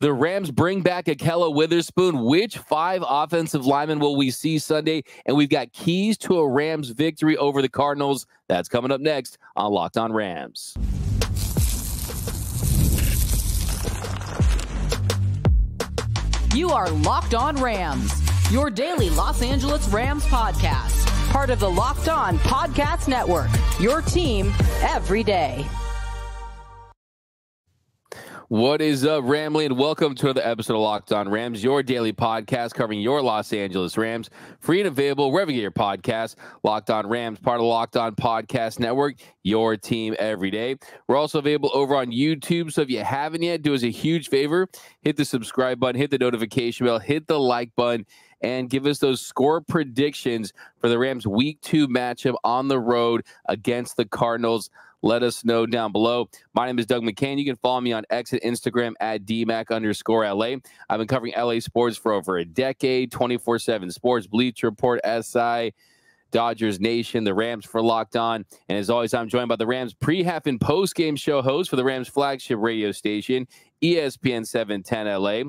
The Rams bring back Ahkello Witherspoon. Which 5 offensive linemen will we see Sunday? And we've got keys to a Rams victory over the Cardinals. That's coming up next on Locked On Rams. You are Locked On Rams, your daily Los Angeles Rams podcast. Part of the Locked On Podcast Network, your team every day. What is up, Ramley, and welcome to another episode of Locked On Rams, your daily podcast covering your Los Angeles Rams. Free and available wherever you get your podcasts. Locked On Rams, part of the Locked On Podcast Network, your team every day. We're also available over on YouTube, so if you haven't yet, do us a huge favor. Hit the subscribe button, hit the notification bell, hit the like button, and give us those score predictions for the Rams Week 2 matchup on the road against the Cardinals. Let us know down below. My name is Doug McCain. You can follow me on X and Instagram at DMac_LA. I've been covering LA sports for over a decade, 24/7 sports, Bleacher Report, SI, Dodgers Nation, the Rams for Locked On. And as always, I'm joined by the Rams pre-half and post-game show host for the Rams flagship radio station, ESPN 710 LA.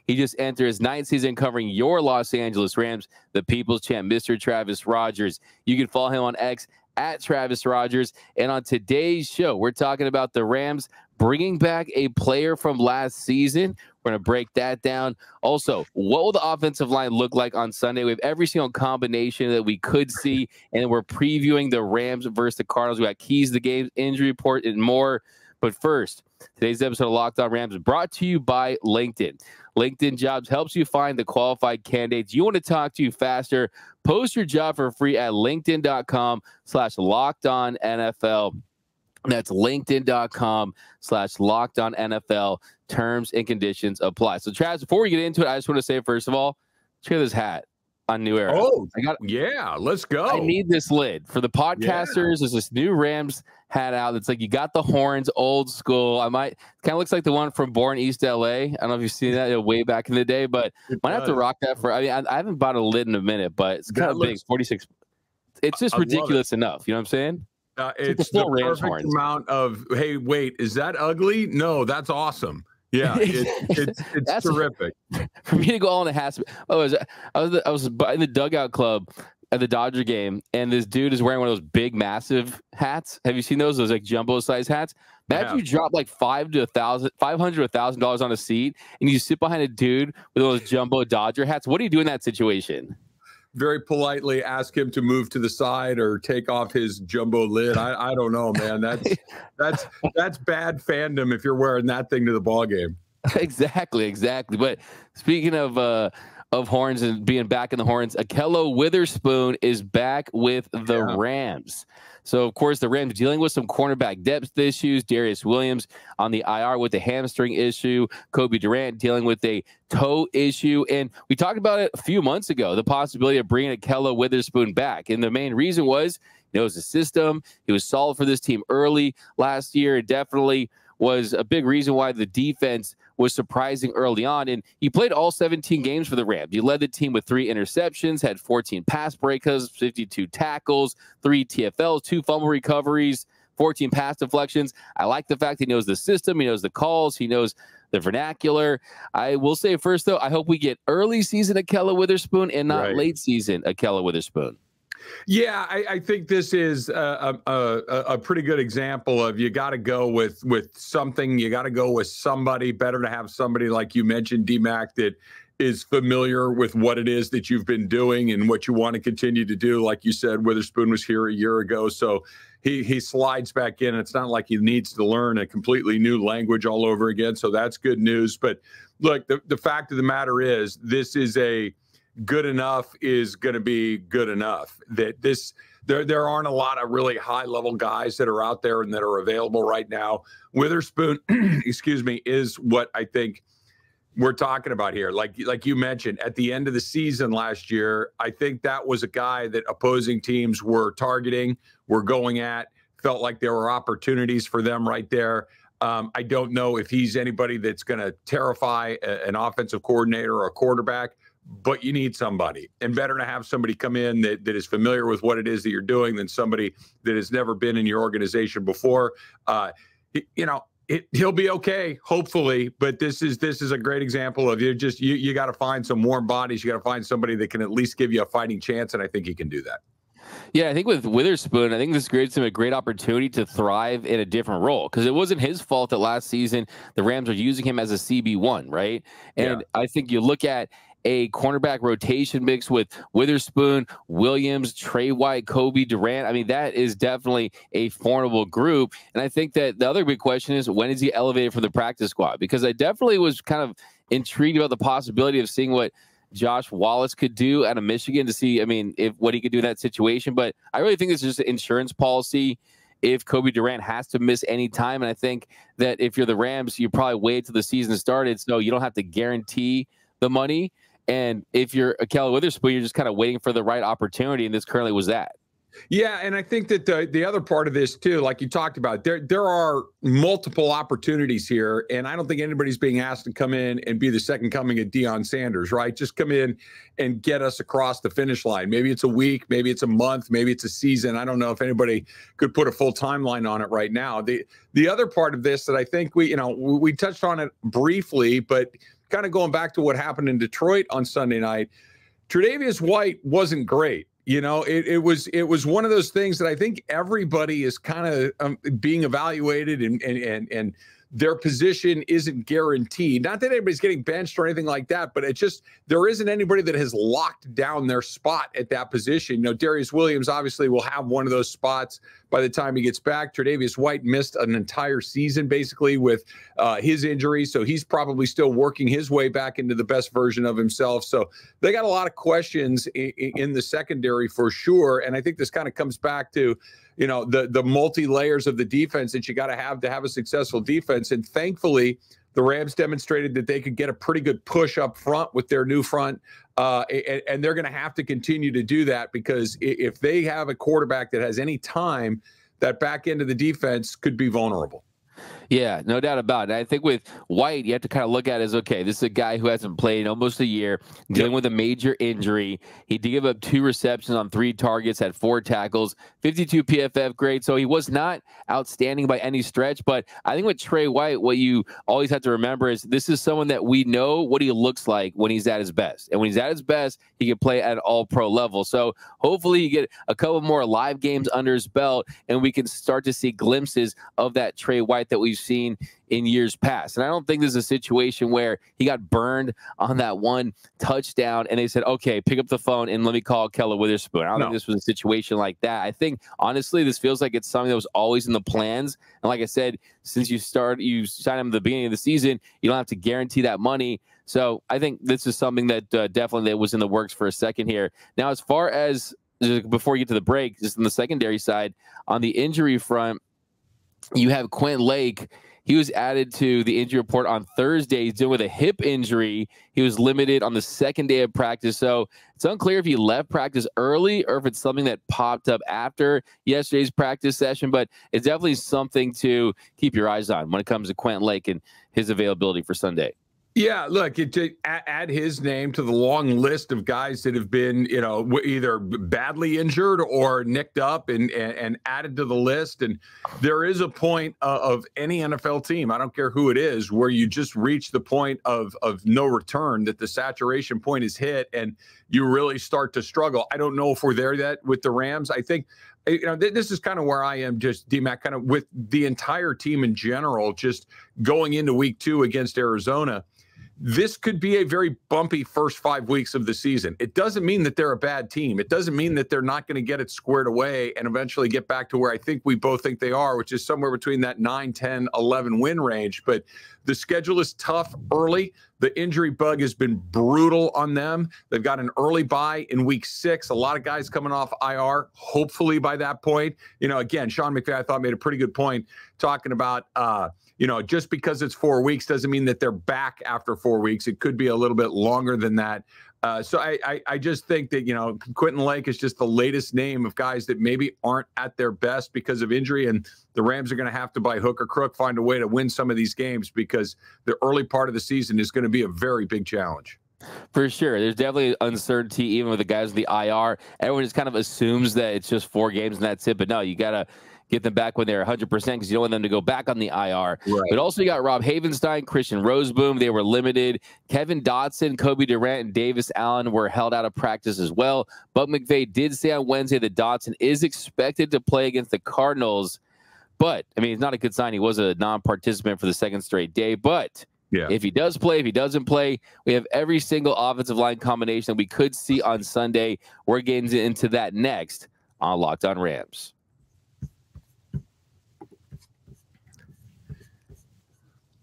He just entered his 9th season covering your Los Angeles Rams, the People's Champ, Mr. Travis Rogers. You can follow him on X at Travis Rogers. And on today's show, we're talking about the Rams bringing back a player from last season. We're going to break that down. Also, what will the offensive line look like on Sunday? We have every single combination that we could see, and we're previewing the Rams versus the Cardinals. We got keys to the game, injury report, and more. But first, today's episode of Locked On Rams is brought to you by LinkedIn. LinkedIn Jobs helps you find the qualified candidates you want to talk to faster. Post your job for free at linkedin.com/LockedOnNFL. That's linkedin.com/LockedOnNFL. Terms and conditions apply. So, Travis, before we get into it, I just want to say, first of all, check this hat on New Era. Oh, yeah, let's go. I need this lid. For the podcasters, there's this new Rams hat out. It's like you got the horns, old school. Kind of looks like the one from Born East LA. I don't know if you've seen that way back in the day, but might have to rock that I haven't bought a lid in a minute, but it's kind of big. 46. It's just ridiculous enough. You know what I'm saying? It's the perfect amount of, hey, wait, is that ugly? No, that's awesome. Yeah, it's terrific. For me to go all in a hat. I was in the dugout club at the Dodger game, and this dude is wearing one of those big, massive hats. Have you seen those? Those like jumbo size hats. Imagine you drop like $500 to $1,000 on a seat, and you sit behind a dude with those jumbo Dodger hats. What do you do in that situation? Very politely ask him to move to the side or take off his jumbo lid. I don't know, man. That's bad fandom if you're wearing that thing to the ball game. Exactly. But speaking of horns and being back in the horns, Ahkello Witherspoon is back with the Rams. So, of course, the Rams dealing with some cornerback depth issues. Darius Williams on the IR with a hamstring issue. Kobe Durant dealing with a toe issue. And we talked about it a few months ago, the possibility of bringing Ahkello Witherspoon back. And the main reason was he knows the system. He was solid for this team early last year. It definitely was a big reason why the defense was surprising early on. And he played all 17 games for the Rams. He led the team with 3 interceptions, had 14 pass breakups, 52 tackles, 3 TFLs, 2 fumble recoveries, 14 pass deflections. I like the fact he knows the system. He knows the calls. He knows the vernacular. I will say first, though, I hope we get early season Ahkello Witherspoon and not late season Ahkello Witherspoon. Yeah, I think this is a pretty good example of you got to go with something. You got to go with somebody. Better to have somebody like you mentioned, DMAC, that is familiar with what it is that you've been doing and what you want to continue to do. Like you said, Witherspoon was here a year ago, so he slides back in. It's not like he needs to learn a completely new language all over again, so that's good news. But look, the fact of the matter is this is a good enough is going to be good enough. That there aren't a lot of really high level guys that are out there and that are available right now. Witherspoon, excuse me, is what I think we're talking about here. Like you mentioned, at the end of the season last year, I think that was a guy that opposing teams were targeting, were going at, felt like there were opportunities for them right there. I don't know if he's anybody that's going to terrify an offensive coordinator or a quarterback, but you need somebody, and better to have somebody come in that is familiar with what it is that you're doing than somebody that has never been in your organization before. He'll be okay, hopefully. But this is a great example of you got to find some warm bodies. You got to find somebody that can at least give you a fighting chance, and I think he can do that. Yeah, I think with Witherspoon, I think this gives him a great opportunity to thrive in a different role, because it wasn't his fault that last season the Rams are using him as a CB1, right? And I think you look at a cornerback rotation mix with Witherspoon, Williams, Trey White, Kobe Durant. I mean, that is definitely a formidable group. And I think that the other big question is, when is he elevated from the practice squad? Because I definitely was kind of intrigued about the possibility of seeing what Josh Wallace could do out of Michigan, to see, I mean, what he could do in that situation. But I really think it's just an insurance policy if Kobe Durant has to miss any time. And I think that if you're the Rams, you probably wait till the season started, so you don't have to guarantee the money. And if you're Ahkello Witherspoon, you're just kind of waiting for the right opportunity, and this currently was that. Yeah, and I think that the other part of this too, like you talked about, there are multiple opportunities here, and I don't think anybody's being asked to come in and be the second coming of Deion Sanders, right? Just come in and get us across the finish line. Maybe it's a week, maybe it's a month, maybe it's a season. I don't know if anybody could put a full timeline on it right now. The other part of this that I think we touched on it briefly, but kind of going back to what happened in Detroit on Sunday night, Tre'Davious White wasn't great. It was one of those things that I think everybody is kind of being evaluated, and their position isn't guaranteed. Not that anybody's getting benched or anything like that, but it's just there isn't anybody that has locked down their spot at that position. Darius Williams obviously will have one of those spots by the time he gets back. Tre'Davious White missed an entire season basically with his injury, so he's probably still working his way back into the best version of himself. So they got a lot of questions in the secondary for sure, and I think this kind of comes back to the multi-layers of the defense that you got to have a successful defense. And thankfully, the Rams demonstrated that they could get a pretty good push up front with their new front. And they're going to have to continue to do that, because if they have a quarterback that has any time, that back end of the defense could be vulnerable. Yeah, no doubt about it. I think with White, you have to kind of look at it as, okay, this is a guy who hasn't played almost a year, dealing with a major injury. He did give up 2 receptions on 3 targets, had 4 tackles, 52 PFF grade. So he was not outstanding by any stretch. But I think with Trey White, what you always have to remember is this is someone that we know what he looks like when he's at his best. And when he's at his best, he can play at an all-pro level. So hopefully you get a couple more live games under his belt, and we can start to see glimpses of that Trey White that we've seen in years past. And I don't think this is a situation where he got burned on that one touchdown and they said, okay, pick up the phone and let me call Ahkello Witherspoon. I don't think this was a situation like that. I think, honestly, this feels like it's something that was always in the plans. And like I said, since you signed him at the beginning of the season, you don't have to guarantee that money. So I think this is something that definitely that was in the works for a second here. Now, as far as before you get to the break, just on the secondary side, on the injury front, you have Quentin Lake. He was added to the injury report on Thursday. He's dealing with a hip injury. He was limited on the second day of practice. So it's unclear if he left practice early or if it's something that popped up after yesterday's practice session. But it's definitely something to keep your eyes on when it comes to Quentin Lake and his availability for Sunday. Yeah, look, to add his name to the long list of guys that have been, either badly injured or nicked up and added to the list. And there is a point of any NFL team, I don't care who it is, where you just reach the point of no return, that the saturation point is hit and you really start to struggle. I don't know if we're there yet with the Rams. I think, this is kind of where I am, just DMAC, kind of with the entire team in general, just going into week 2 against Arizona. This could be a very bumpy first 5 weeks of the season. It doesn't mean that they're a bad team. It doesn't mean that they're not going to get it squared away and eventually get back to where I think we both think they are, which is somewhere between that 9, 10, 11 win range. But the schedule is tough early. The injury bug has been brutal on them. They've got an early bye in week 6. A lot of guys coming off IR, hopefully by that point. Again, Sean McVay, I thought, made a pretty good point talking about, just because it's 4 weeks doesn't mean that they're back after 4 weeks. It could be a little bit longer than that. So I just think that, Quentin Lake is just the latest name of guys that maybe aren't at their best because of injury. And the Rams are going to have to, by hook or crook, find a way to win some of these games, because the early part of the season is going to be a very big challenge. For sure. There's definitely uncertainty even with the guys in the IR. Everyone just kind of assumes that it's just 4 games and that's it. But no, you got to get them back when they're 100% because you don't want them to go back on the IR. Right. But also you got Rob Havenstein, Christian Roseboom. They were limited. Kevin Dotson, Kobe Durant, and Davis Allen were held out of practice as well. But McVay did say on Wednesday that Dotson is expected to play against the Cardinals. But, I mean, it's not a good sign. He was a non-participant for the second straight day. But if he does play, if he doesn't play, we have every single offensive line combination that we could see on Sunday. We're getting into that next on Locked On Rams.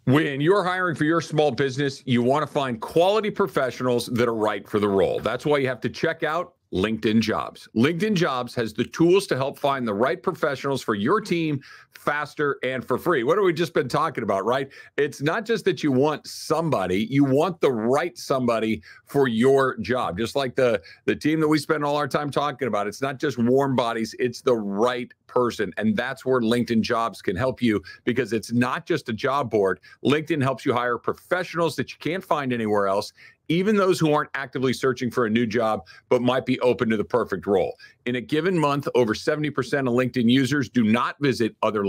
When you're hiring for your small business, you want to find quality professionals that are right for the role. That's why you have to check out LinkedIn Jobs. LinkedIn Jobs has the tools to help find the right professionals for your team faster and for free. What have we just been talking about, right? It's not just that you want somebody, you want the right somebody for your job. Just like the team that we spend all our time talking about. It's not just warm bodies, it's the right person. And that's where LinkedIn Jobs can help you, because it's not just a job board. LinkedIn helps you hire professionals that you can't find anywhere else, even those who aren't actively searching for a new job, but might be open to the perfect role. In a given month, over 70% of LinkedIn users do not visit other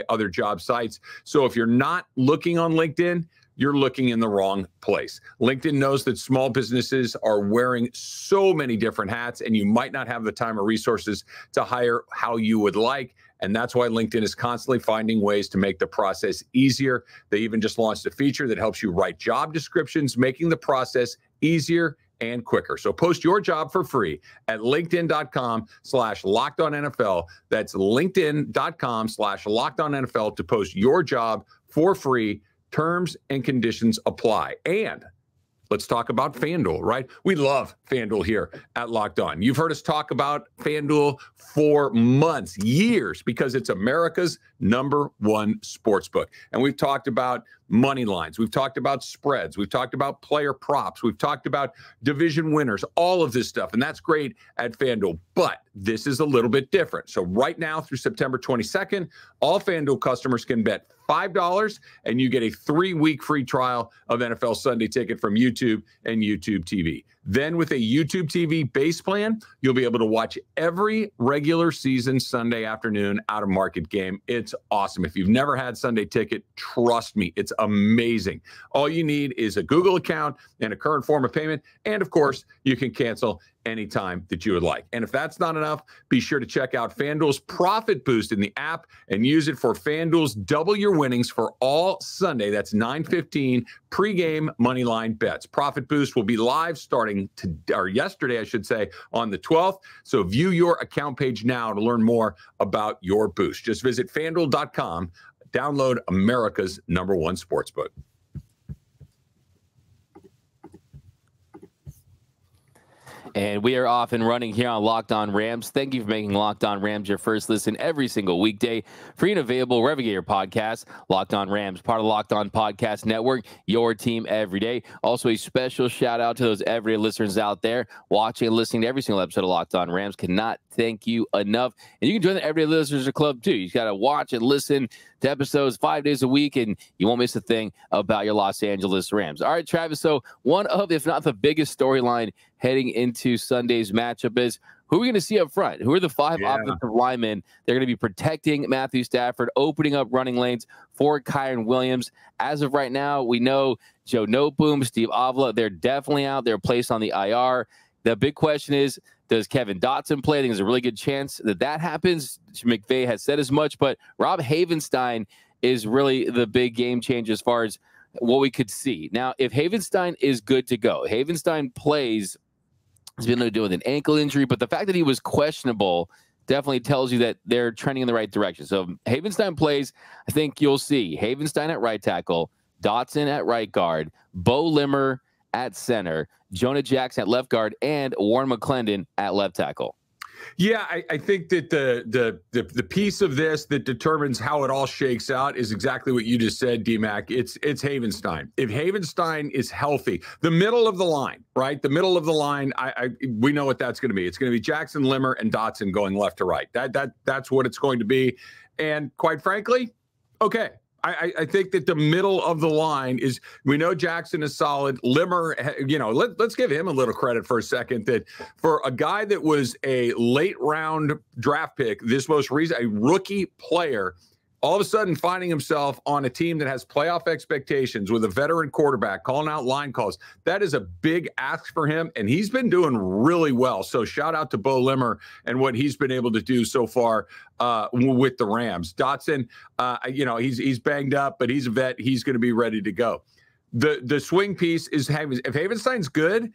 other job sites. So if you're not looking on LinkedIn, you're looking in the wrong place. LinkedIn knows that small businesses are wearing so many different hats, and you might not have the time or resources to hire how you would like. And that's why LinkedIn is constantly finding ways to make the process easier. They even just launched a feature that helps you write job descriptions, making the process easier and quicker. So post your job for free at linkedin.com/LockedOnNFL. That's linkedin.com/LockedOnNFL to post your job for free. Terms and conditions apply. And let's talk about FanDuel, right? We love FanDuel here at Locked On. You've heard us talk about FanDuel for months, years, because it's America's #1 sportsbook. And we've talked about money lines. We've talked about spreads. We've talked about player props. We've talked about division winners, all of this stuff. And that's great at FanDuel. But this is a little bit different. So right now through September 22nd, all FanDuel customers can bet $5 and you get a 3-week free trial of NFL Sunday Ticket from YouTube and YouTube TV. Then with a YouTube TV base plan, you'll be able to watch every regular season Sunday afternoon out-of-market game. It's awesome. If you've never had Sunday Ticket, trust me, it's amazing. All you need is a Google account and a current form of payment. And of course, you can cancel anytime that you would like. And if that's not enough, be sure to check out FanDuel's Profit Boost in the app and use it for FanDuel's Double Your Winnings for all Sunday. That's 9:15 pregame moneyline bets. Profit Boost will be live starting yesterday, I should say, on the 12th. So view your account page now to learn more about your boost. Just visit FanDuel.com. Download America's #1 sportsbook. And we are off and running here on Locked On Rams. Thank you for making Locked On Rams your first listen every single weekday. Free and available wherever you get your podcasts. Locked On Rams, part of Locked On Podcast Network, your team every day. Also, a special shout out to those everyday listeners out there watching and listening to every single episode of Locked On Rams. Cannot thank you enough. And you can join the Everyday Listeners Club too. You got to watch and listen to episodes 5 days a week, and you won't miss a thing about your Los Angeles Rams. All right, Travis. So one of, if not the biggest storyline heading into Sunday's matchup is who are we going to see up front? Who are the 5 offensive linemen? They're going to be protecting Matthew Stafford, opening up running lanes for Kyren Williams. As of right now, we know Joe Noteboom, Steve Avila, they're definitely out. They're placed on the IR. The big question is, does Kevin Dotson play? I think there's a really good chance that happens. McVay has said as much, but Rob Havenstein is really the big game changer as far as what we could see. Now, if Havenstein is good to go, Havenstein plays, he's been able to deal with an ankle injury, but the fact that he was questionable definitely tells you that they're trending in the right direction. So Havenstein plays, I think you'll see Havenstein at right tackle, Dotson at right guard, Bo Limmer at center, Jonah Jackson at left guard, and Warren McClendon at left tackle. Yeah, I think that the piece of this that determines how it all shakes out is exactly what you just said, D-Mac. It's Havenstein. If Havenstein is healthy, the middle of the line, right? The middle of the line, we know what that's going to be. It's going to be Jackson, Limmer, and Dotson going left to right. That's what it's going to be. And quite frankly, okay, I think that the middle of the line is, we know Jackson is solid. Limmer, let's give him a little credit for a second, that for a guy that was a late round draft pick, this most recent, a rookie player, all of a sudden finding himself on a team that has playoff expectations with a veteran quarterback calling out line calls. That is a big ask for him, and he's been doing really well. So shout out to Bo Limmer and what he's been able to do so far with the Rams. Dotson, he's banged up, but he's a vet. He's going to be ready to go. The swing piece is, if Havenstein's good,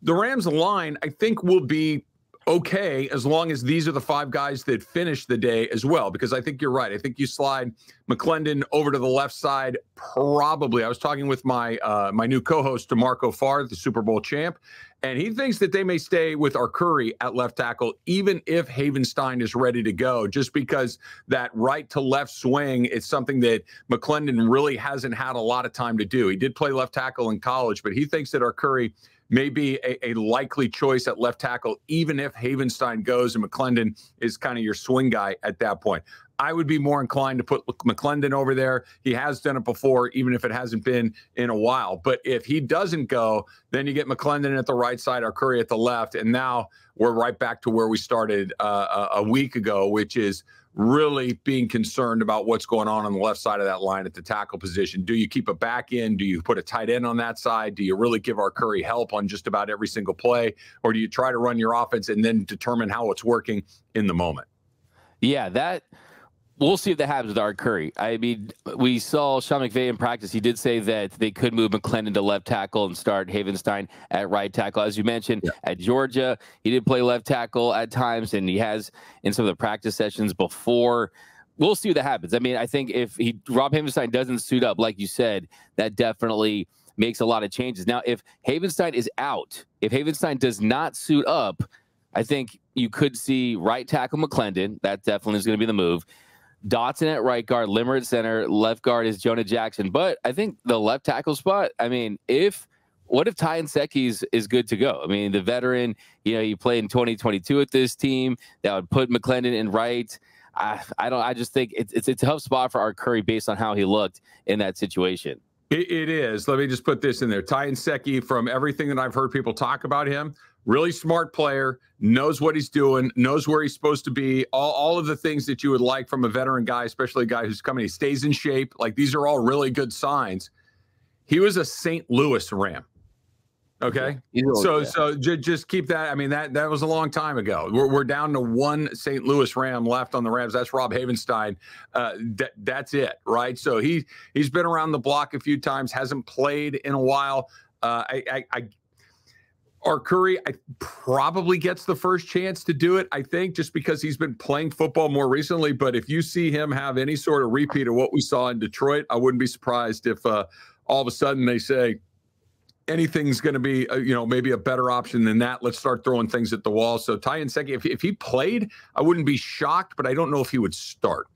the Rams line, I think, will be okay, as long as these are the 5 guys that finish the day as well, because I think you're right. I think you slide McClendon over to the left side, probably. I was talking with my my new co-host, DeMarco Farr, the Super Bowl champ, and he thinks that they may stay with Arcuri at left tackle, even if Havenstein is ready to go, just because that right to left swing is something that McClendon really hasn't had a lot of time to do. He did play left tackle in college, but he thinks that Arcuri may be a likely choice at left tackle, even if Havenstein goes and McClendon is kind of your swing guy at that point. I would be more inclined to put McClendon over there. He has done it before, even if it hasn't been in a while. But if he doesn't go, then you get McClendon at the right side, or Curry at the left, and now we're right back to where we started a week ago, which is really being concerned about what's going on the left side of that line at the tackle position. Do you keep a back in? Do you put a tight end on that side? Do you really give our Curry help on just about every single play? Or do you try to run your offense and then determine how it's working in the moment? Yeah, we'll see if that happens with Art Curry. I mean, we saw Sean McVay in practice. He did say that they could move McClendon to left tackle and start Havenstein at right tackle. As you mentioned, at Georgia, he did play left tackle at times, and he has in some of the practice sessions before. We'll see what that happens. I mean, I think if Rob Havenstein doesn't suit up, like you said, that definitely makes a lot of changes. Now, if Havenstein is out, if Havenstein does not suit up, I think you could see right tackle McClendon. That definitely is going to be the move. Dotson at right guard, Limmer at center, left guard is Jonah Jackson. But I think the left tackle spot, I mean, what if Ty Nsekhe is good to go? I mean, the veteran, he played in 2022 with this team. That would put McClendon in right. I just think it's a tough spot for Art Curry based on how he looked in that situation. It is. Let me just put this in there. Ty Nsekhe, from everything that I've heard people talk about him, really smart player, knows what he's doing, knows where he's supposed to be, all of the things that you would like from a veteran guy, especially a guy who's coming. He stays in shape. Like, these are all really good signs. He was a St. Louis Ram. Okay. So just keep that. I mean, that was a long time ago. We're down to one St. Louis Ram left on the Rams. That's Rob Havenstein. That's it. Right. So he's been around the block a few times, hasn't played in a while. Our Curry, probably gets the first chance to do it, I think, just because he's been playing football more recently. But if you see him have any sort of repeat of what we saw in Detroit, I wouldn't be surprised if all of a sudden they say, anything's going to be, maybe a better option than that. Let's start throwing things at the wall. So Ty Nsekhe, if he played, I wouldn't be shocked, but I don't know if he would start.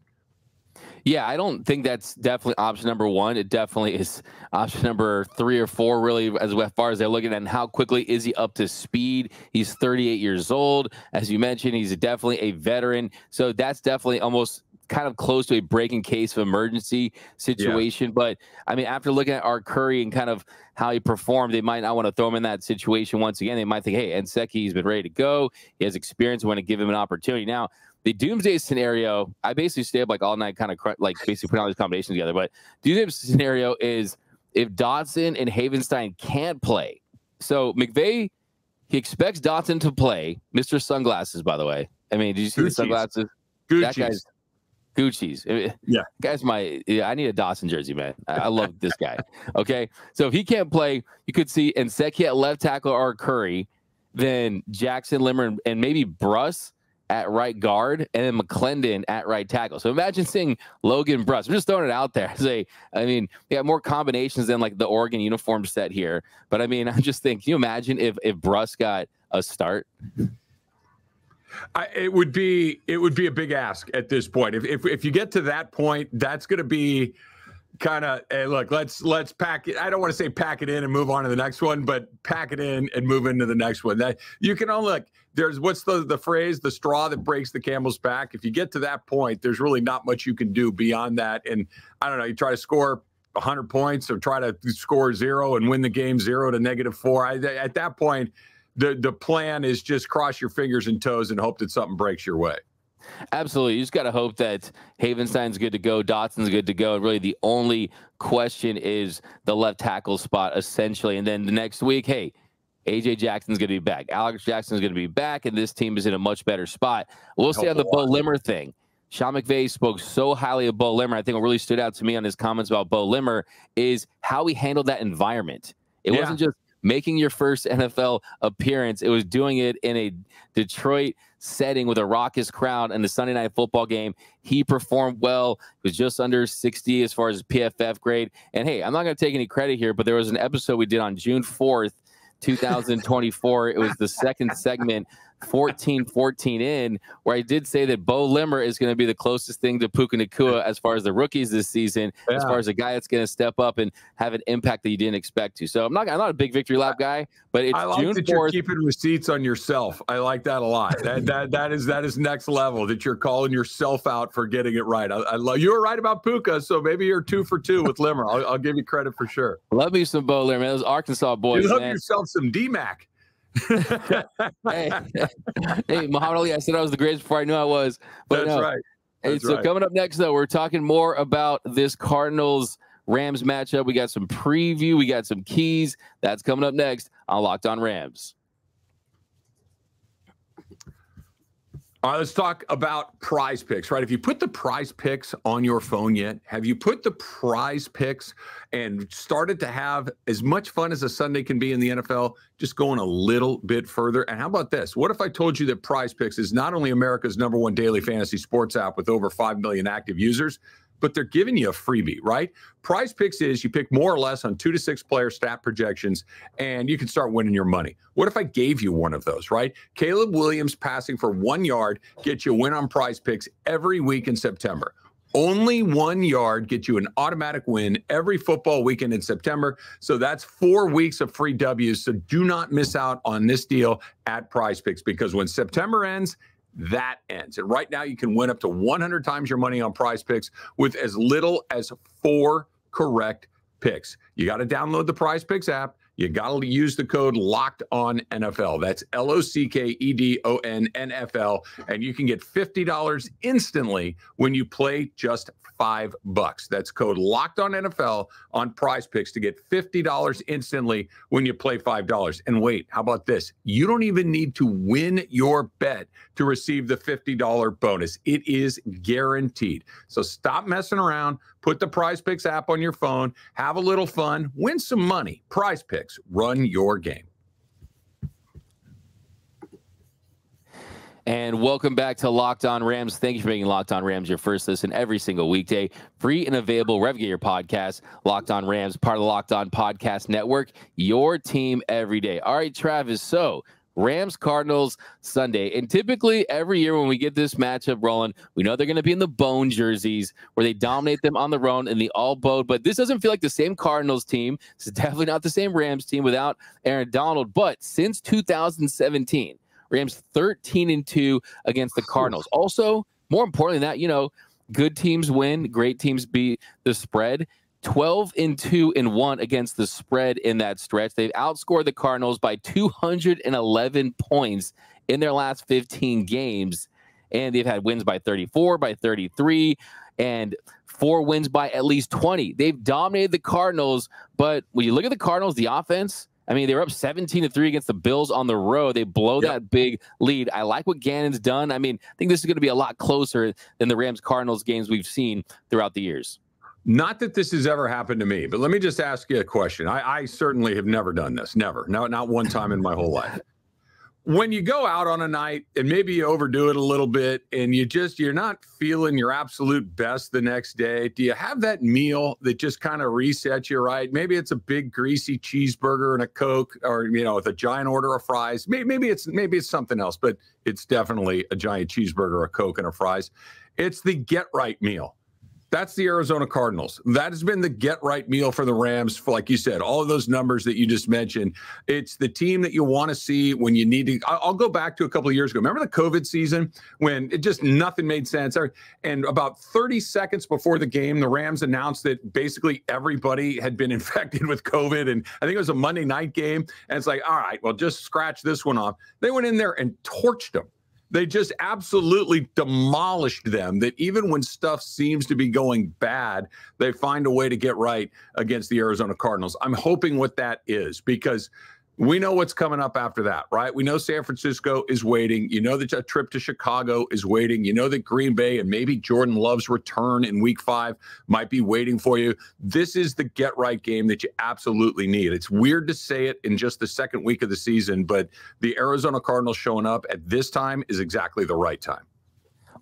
Yeah, I don't think that's definitely option number one. It definitely is option number 3 or 4, really, as far as they're looking at. And how quickly is he up to speed? He's 38 years old. As you mentioned, he's definitely a veteran. So that's definitely almost kind of close to a breaking case of emergency situation. Yeah. But I mean, after looking at Art Curry and kind of how he performed, they might not want to throw him in that situation once again. They might think, hey, Nsekhe's been ready to go. He has experience. We want to give him an opportunity. Now, the doomsday scenario, I basically stayed up like all night, kind of like basically putting all these combinations together. But doomsday scenario is if Dotson and Havenstein can't play. So McVay, he expects Dotson to play. Mr. Sunglasses, by the way. I mean, did you see the sunglasses? That guy's Gucci's. Yeah. Guy's I need a Dawson jersey, man. I love this guy. Okay. So if he can't play, you could see Nsekhe at left tackle or Curry, then Jackson, Limmer, and maybe Bruss at right guard, and then McClendon at right tackle. So imagine seeing Logan Bruss. I'm just throwing it out there. They got more combinations than like the Oregon uniform set here. But I mean, I just think, can you imagine if Bruss got a start? It would be a big ask at this point. If you get to that point, that's going to be kind of, hey, look, let's pack it. I don't want to say pack it in and move on to the next one, but pack it in and move into the next one. That you can only look. There's what's the phrase, the straw that breaks the camel's back. If you get to that point, there's really not much you can do beyond that. And I don't know, you try to score 100 points or try to score 0 and win the game 0 to -4. At that point, the plan is just cross your fingers and toes and hope that something breaks your way. Absolutely. You just got to hope that Havenstein's good to go, Dotson's good to go. And really the only question is the left tackle spot, essentially. And then the next week, hey, A.J. Jackson's going to be back. Alex Jackson's going to be back, and this team is in a much better spot. We'll see on the Bo Limmer thing. Sean McVay spoke so highly of Bo Limmer. I think what really stood out to me on his comments about Bo Limmer is how he handled that environment. It wasn't just making your first NFL appearance. It was doing it in a Detroit setting with a raucous crowd and the Sunday Night Football game. He performed well. He was just under 60 as far as his PFF grade. And hey, I'm not going to take any credit here, but there was an episode we did on June 4th, 2024. It was the second segment, 14-14 in, where I did say that Bo Limmer is going to be the closest thing to Puka Nacua as far as the rookies this season, as far as a guy that's going to step up and have an impact that you didn't expect to. So I'm not a big victory lap guy, but it's I like June that 4th. You're keeping receipts on yourself. I like that a lot. That is next level, that you're calling yourself out for getting it right. I love you were right about Puka, so maybe you're 2 for 2 with Limmer. I'll give you credit for sure. Love me some Bo Limmer, man. Those Arkansas boys. You love man. yourself some D-Mac. hey, Muhammad Ali, I said I was the greatest before I knew I was. But That's right. Hey, so coming up next, though, we're talking more about this Cardinals-Rams matchup. We got some preview. We got some keys. That's coming up next on Locked On Rams. All right, let's talk about Prize Picks, right? Have you put the Prize Picks on your phone yet? Have you put the Prize Picks and started to have as much fun as a Sunday can be in the NFL, just going a little bit further? And how about this? What if I told you that Prize Picks is not only America's #1 daily fantasy sports app with over 5 million active users, but they're giving you a freebie, right? Prize Picks is you pick more or less on 2 to 6 player stat projections, and you can start winning your money. What if I gave you one of those, right? Caleb Williams passing for 1 yard gets you a win on Prize Picks every week in September. Only 1 yard gets you an automatic win every football weekend in September. So that's 4 weeks of free W's. So do not miss out on this deal at Prize Picks, because when September ends, that ends. And right now you can win up to 100 times your money on Prize Picks with as little as 4 correct picks. You got to download the Prize Picks app. You got to use the code LOCKEDONNFL. That's LOCKEDONNFL. And you can get $50 instantly when you play just $5. That's code LOCKEDONNFL on Prize Picks to get $50 instantly when you play $5. And wait, how about this? You don't even need to win your bet to receive the $50 bonus. It is guaranteed. So stop messing around. Put the Prize Picks app on your phone. Have a little fun. Win some money. Prize Picks. Run your game. And welcome back to Locked On Rams. Thank you for making Locked On Rams your first listen every single weekday. Free and available wherever you get your podcast. Locked On Rams, part of the Locked On Podcast Network. Your team every day. All right, Travis. So Rams Cardinals Sunday. And typically every year when we get this matchup rolling, we know they're going to be in the bone jerseys where they dominate them on the road in the all bone. But this doesn't feel like the same Cardinals team. This is definitely not the same Rams team without Aaron Donald. But since 2017, Rams 13-2 against the Cardinals. Also, more importantly than that, you know, good teams win, great teams beat the spread. 12-2-1 against the spread in that stretch. They've outscored the Cardinals by 211 points in their last 15 games. And they've had wins by 34, by 33, and 4 wins by at least 20. They've dominated the Cardinals, but when you look at the Cardinals, the offense, I mean, they were up 17-3 against the Bills on the road. They blow that big lead. I like what Gannon's done. I mean, I think this is going to be a lot closer than the Rams-Cardinals games we've seen throughout the years. Not that this has ever happened to me, but let me just ask you a question. I certainly have never done this. Never. No, not one time in my whole life. When you go out on a night and maybe you overdo it a little bit and you're not feeling your absolute best the next day, do you have that meal that just kind of resets you, right? Maybe it's a big greasy cheeseburger and a Coke, or, you know, with a giant order of fries. Maybe it's something else, but it's definitely a giant cheeseburger, a Coke, and a fries. It's the get right meal. That's the Arizona Cardinals. That has been the get-right meal for the Rams. For, like you said, all of those numbers that you just mentioned. It's the team that you want to see when you need to. I'll go back to a couple of years ago. Remember the COVID season when it just nothing made sense? And about 30 seconds before the game, the Rams announced that basically everybody had been infected with COVID. And I think it was a Monday night game. And it's like, all right, well, just scratch this one off. They went in there and torched them. They just absolutely demolished them, that even when stuff seems to be going bad, they find a way to get right against the Arizona Cardinals. I'm hoping what that is, because we know what's coming up after that, right? We know San Francisco is waiting. You know that a trip to Chicago is waiting. You know that Green Bay and maybe Jordan Love's return in week 5 might be waiting for you. This is the get-right game that you absolutely need. It's weird to say it in just the second week of the season, but the Arizona Cardinals showing up at this time is exactly the right time.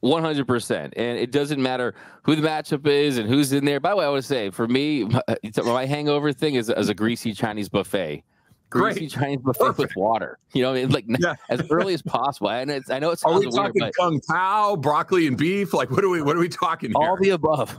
100%. And it doesn't matter who the matchup is and who's in there. By the way, I would say, for me, my hangover thing is a greasy Chinese buffet. Greasy Chinese buffet with water, you know, like as early as possible. And I know it sounds weird, talking but kung pao, broccoli and beef? Like, what are we talking here? All the above.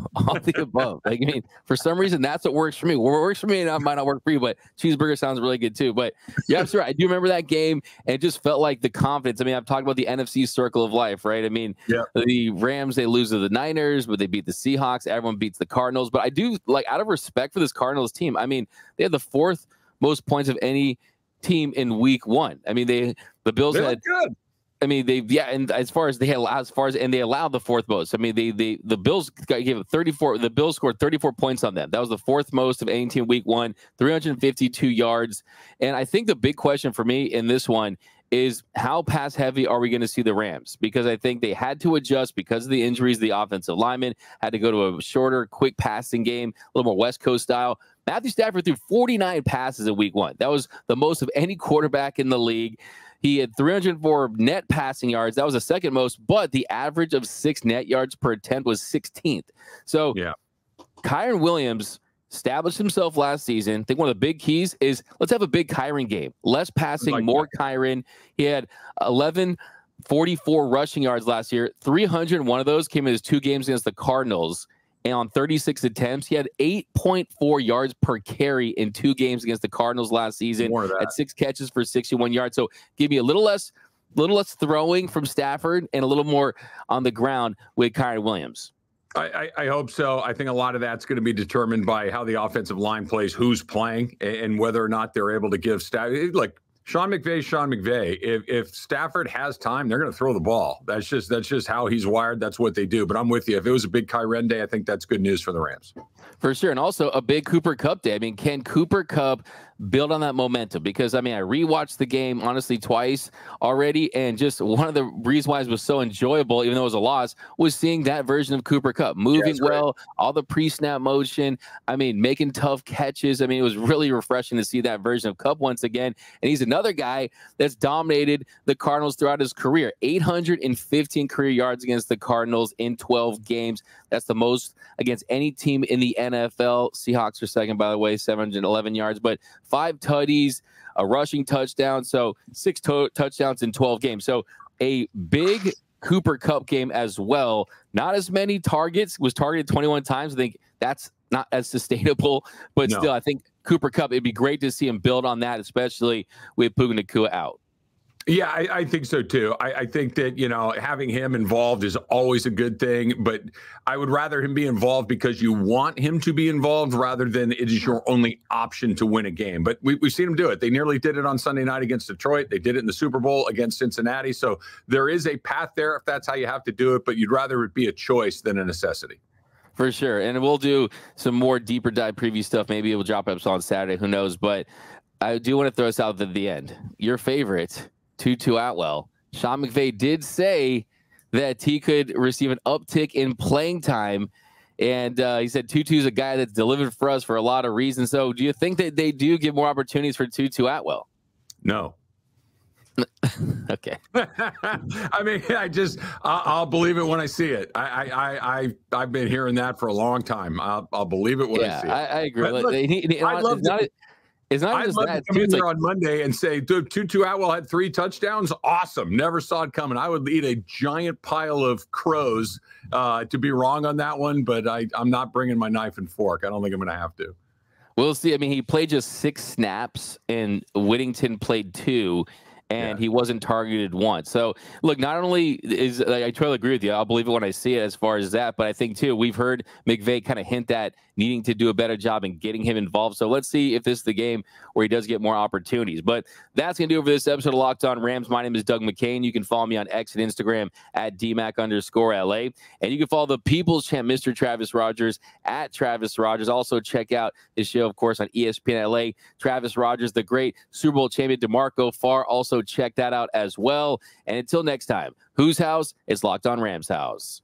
Like, I mean, for some reason, that's what works for me. What works for me and might not work for you, but cheeseburger sounds really good too. But yeah, sure. I do remember that game, and it just felt like the confidence. I mean, I've talked about the NFC circle of life, right? I mean, the Rams, they lose to the Niners, but they beat the Seahawks. Everyone beats the Cardinals. But I do, like, out of respect for this Cardinals team, I mean, they had the 4th most points of any team in week 1. I mean, the Bills had good. I mean, and they allowed the 4th most. I mean, the Bills gave it 34. The Bills scored 34 points on them. That was the 4th most of any team week 1, 352 yards. And I think the big question for me in this one is, how pass heavy are we going to see the Rams? Because I think they had to adjust because of the injuries. The offensive linemen had to go to a shorter, quick passing game, a little more West Coast style. Matthew Stafford threw 49 passes in week 1. That was the most of any quarterback in the league. He had 304 net passing yards. That was the 2nd most, but the average of 6 net yards per attempt was 16th. So Kyren Williams established himself last season. I think one of the big keys is, let's have a big Kyren game. Less passing, more Kyren. He had 1144 rushing yards last year. 301 of those came in his 2 games against the Cardinals. And on 36 attempts, he had 8.4 yards per carry in 2 games against the Cardinals last season. At 6 catches for 61 yards. So give me a little less throwing from Stafford and a little more on the ground with Kyren Williams. I hope so. I think a lot of that's going to be determined by how the offensive line plays, who's playing, and whether or not they're able to give Stafford. Like, Sean McVay. If Stafford has time, they're going to throw the ball. That's just how he's wired. That's what they do. But I'm with you. If it was a big Kyren day, I think that's good news for the Rams. For sure. And also a big Cooper Kupp day. I mean, can Cooper Kupp build on that momentum? Because, I mean, I rewatched the game, honestly, twice already. And just one of the reasons why it was so enjoyable, even though it was a loss, was seeing that version of Cooper Kupp moving well, all the pre-snap motion. I mean, making tough catches. I mean, it was really refreshing to see that version of Kupp once again. And he's another guy that's dominated the Cardinals throughout his career. 815 career yards against the Cardinals in 12 games. That's the most against any team in the NFL. Seahawks are second, by the way, 711 yards, but 5 tutties, a rushing touchdown. So 6 touchdowns in 12 games. So a big Cooper Kupp game as well. Not as many targets, was targeted 21 times. I think that's not as sustainable, but still, I think Cooper Kupp, it'd be great to see him build on that, especially with Puka Nacua out. Yeah, I think so too. I think that, having him involved is always a good thing, but I would rather him be involved because you want him to be involved rather than it is your only option to win a game. But we've seen him do it. They nearly did it on Sunday night against Detroit. They did it in the Super Bowl against Cincinnati. So there is a path there if that's how you have to do it, but you'd rather it be a choice than a necessity. For sure. And we'll do some more deeper dive preview stuff. Maybe it will drop up on Saturday. Who knows? But I do want to throw us out at the end. Your favorite, Tutu Atwell. Sean McVay did say that he could receive an uptick in playing time. And he said Tutu's a guy that's delivered for us for a lot of reasons. So do you think that they do give more opportunities for Tutu Atwell? No. Okay. I mean, I'll believe it when I see it. I've been hearing that for a long time. I'll believe it when I see it. I agree. Look, It's not I'd just love that. to come in there on Monday and say, dude, Tutu Atwell had 3 touchdowns. Awesome. Never saw it coming. I would eat a giant pile of crows to be wrong on that one, but I'm not bringing my knife and fork. I don't think I'm going to have to. We'll see. I mean, he played just 6 snaps, and Whittington played 2. And he wasn't targeted once. So, look, not only is I totally agree with you. I'll believe it when I see it as far as that. But I think, too, we've heard McVay kind of hint at needing to do a better job in getting him involved. So let's see if this is the game where he does get more opportunities. But that's going to do it for this episode of Locked On Rams. My name is Doug McCain. You can follow me on X and Instagram at DMAC_LA. And you can follow the People's Champ, Mr. Travis Rogers, at Travis Rogers. Also, check out his show, of course, on ESPN LA. Travis Rogers, the great Super Bowl champion DeMarco Farr. Also, check that out as well. And until next time, whose house is Locked On Rams house?